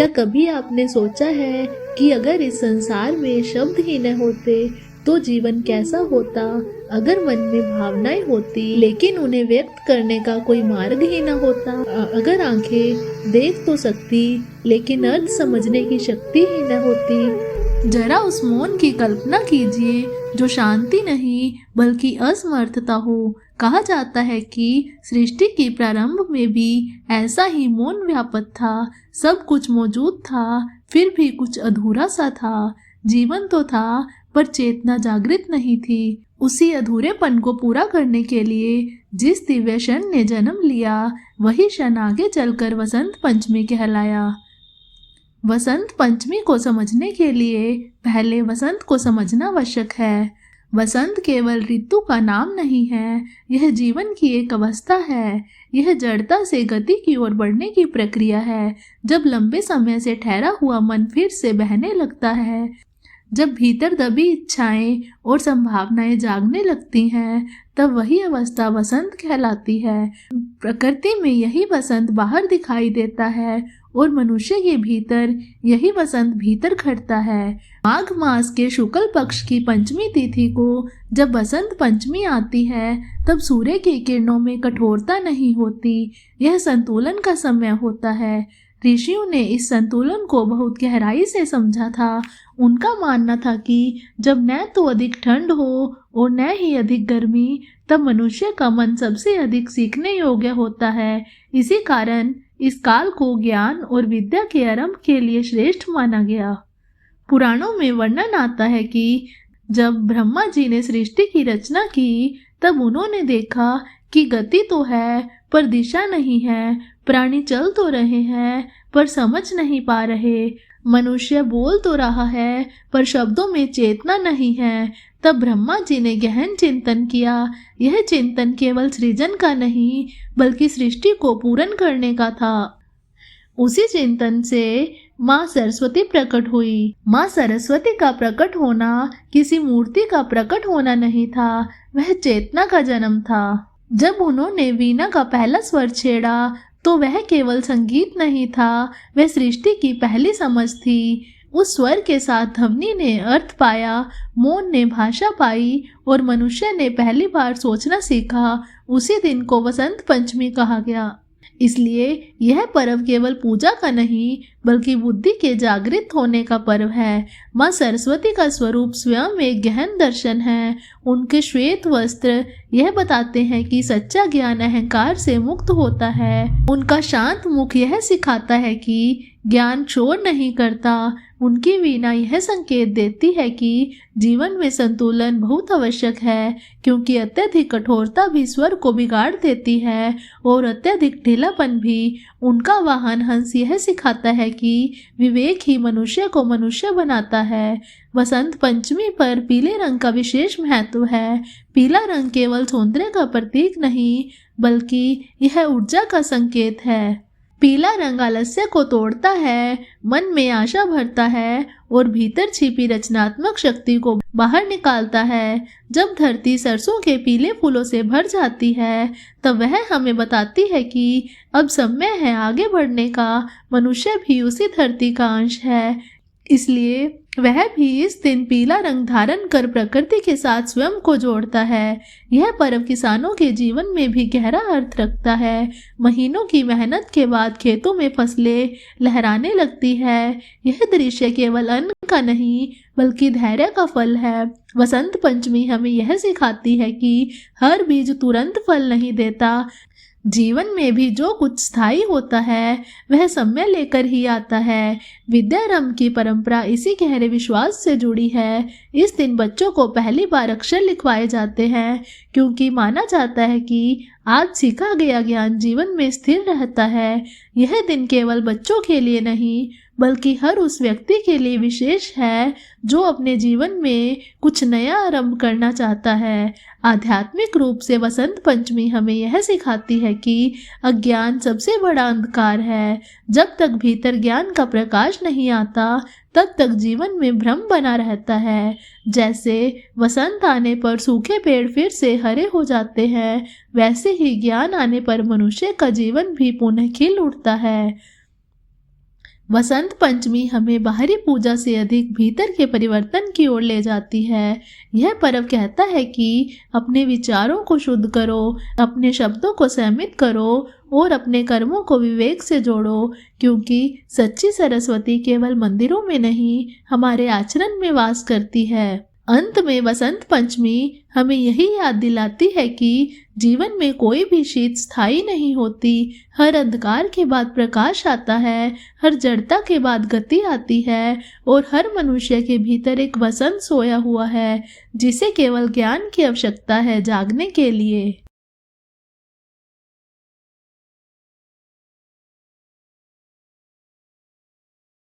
क्या कभी आपने सोचा है कि अगर इस संसार में शब्द ही न होते तो जीवन कैसा होता? अगर मन में भावनाएं होती लेकिन उन्हें व्यक्त करने का कोई मार्ग ही न होता? अगर आंखें देख तो सकती लेकिन अर्थ समझने की शक्ति ही न होती? जरा उस मौन की कल्पना कीजिए जो शांति नहीं बल्कि असमर्थता हो। कहा जाता है कि सृष्टि के प्रारंभ में भी ऐसा ही मौन व्यापक था। सब कुछ मौजूद था, फिर भी कुछ अधूरा सा था। जीवन तो था पर चेतना जागृत नहीं थी। उसी अधूरेपन को पूरा करने के लिए जिस दिव्य क्षण ने जन्म लिया, वही क्षण आगे चलकर वसंत पंचमी कहलाया। वसंत पंचमी को समझने के लिए पहले वसंत को समझना आवश्यक है। वसंत केवल ऋतु का नाम नहीं है, यह जीवन की एक अवस्था है। यह जड़ता से गति की ओर बढ़ने की प्रक्रिया है। जब लंबे समय से ठहरा हुआ मन फिर से बहने लगता है, जब भीतर दबी इच्छाएं और संभावनाएं जागने लगती हैं, तब वही अवस्था वसंत कहलाती है। प्रकृति में यही वसंत बाहर दिखाई देता है और मनुष्य के भीतर यही वसंत भीतर खड़ता है। माघ मास के शुक्ल पक्ष की पंचमी तिथि को जब वसंत पंचमी आती है, तब सूर्य की किरणों में कठोरता नहीं होती। यह संतुलन का समय होता है। ऋषियों ने इस संतुलन को बहुत गहराई से समझा था। उनका मानना था कि जब न तो अधिक ठंड हो और न ही अधिक गर्मी, तब मनुष्य का मन सबसे अधिक सीखने योग्य होता है। इसी कारण इस काल को ज्ञान और विद्या के आरंभ के लिए श्रेष्ठ माना गया। पुराणों में वर्णन आता है कि जब ब्रह्मा जी ने सृष्टि की रचना की, तब उन्होंने देखा कि गति तो है पर दिशा नहीं है। प्राणी चल तो रहे हैं पर समझ नहीं पा रहे। मनुष्य बोल तो रहा है पर शब्दों में चेतना नहीं है। तब ब्रह्मा जी ने गहन चिंतन किया। यह चिंतन केवल सृजन का नहीं बल्कि सृष्टि को पूर्ण करने का था। उसी चिंतन से माँ सरस्वती प्रकट हुई। माँ सरस्वती का प्रकट होना किसी मूर्ति का प्रकट होना नहीं था, वह चेतना का जन्म था। जब उन्होंने वीणा का पहला स्वर छेड़ा तो वह केवल संगीत नहीं था, वह सृष्टि की पहली समझ थी। उस स्वर के साथ ध्वनि ने अर्थ पाया, मौन ने भाषा पाई और मनुष्य ने पहली बार सोचना सीखा। उसी दिन को वसंत पंचमी कहा गया। इसलिए यह पर्व केवल पूजा का नहीं बल्कि बुद्धि के जागृत होने का पर्व है। माँ सरस्वती का स्वरूप स्वयं एक गहन दर्शन है। उनके श्वेत वस्त्र यह बताते हैं कि सच्चा ज्ञान अहंकार से मुक्त होता है। उनका शांत मुख यह सिखाता है कि ज्ञान शोर नहीं करता। उनकी वीणा यह संकेत देती है कि जीवन में संतुलन बहुत आवश्यक है, क्योंकि अत्यधिक कठोरता भी स्वर को बिगाड़ देती है और अत्यधिक ढीलापन भी। उनका वाहन हंस यह सिखाता है कि विवेक ही मनुष्य को मनुष्य बनाता है। वसंत पंचमी पर पीले रंग का विशेष महत्व है। पीला रंग केवल सौंदर्य का प्रतीक नहीं बल्कि यह ऊर्जा का संकेत है। पीला रंग आलस्य को तोड़ता है, मन में आशा भरता है और भीतर छिपी रचनात्मक शक्ति को बाहर निकालता है। जब धरती सरसों के पीले फूलों से भर जाती है, तब वह हमें बताती है कि अब समय है आगे बढ़ने का। मनुष्य भी उसी धरती का अंश है, इसलिए वह भी इस दिन पीला रंग धारण कर प्रकृति के साथ स्वयं को जोड़ता है। यह पर्व किसानों के जीवन में भी गहरा अर्थ रखता है। महीनों की मेहनत के बाद खेतों में फसलें लहराने लगती है। यह दृश्य केवल अन्न का नहीं बल्कि धैर्य का फल है। वसंत पंचमी हमें यह सिखाती है कि हर बीज तुरंत फल नहीं देता। जीवन में भी जो कुछ स्थायी होता है वह समय लेकर ही आता है। विद्यारंभ की परंपरा इसी गहरे विश्वास से जुड़ी है। इस दिन बच्चों को पहली बार अक्षर लिखवाए जाते हैं, क्योंकि माना जाता है कि आज सीखा गया ज्ञान जीवन में स्थिर रहता है। यह दिन केवल बच्चों के लिए नहीं बल्कि हर उस व्यक्ति के लिए विशेष है जो अपने जीवन में कुछ नया आरंभ करना चाहता है। आध्यात्मिक रूप से वसंत पंचमी हमें यह सिखाती है कि अज्ञान सबसे बड़ा अंधकार है। जब तक भीतर ज्ञान का प्रकाश नहीं आता, तब तक जीवन में भ्रम बना रहता है। जैसे वसंत आने पर सूखे पेड़ फिर से हरे हो जाते हैं, वैसे ही ज्ञान आने पर मनुष्य का जीवन भी पुनः खिल उठता है। वसंत पंचमी हमें बाहरी पूजा से अधिक भीतर के परिवर्तन की ओर ले जाती है। यह पर्व कहता है कि अपने विचारों को शुद्ध करो, अपने शब्दों को संयमित करो और अपने कर्मों को विवेक से जोड़ो, क्योंकि सच्ची सरस्वती केवल मंदिरों में नहीं, हमारे आचरण में वास करती है। अंत में वसंत पंचमी हमें यही याद दिलाती है कि जीवन में कोई भी शीत स्थायी नहीं होती। हर अंधकार के बाद प्रकाश आता है, हर जड़ता के बाद गति आती है और हर मनुष्य के भीतर एक वसंत सोया हुआ है, जिसे केवल ज्ञान की आवश्यकता है जागने के लिए।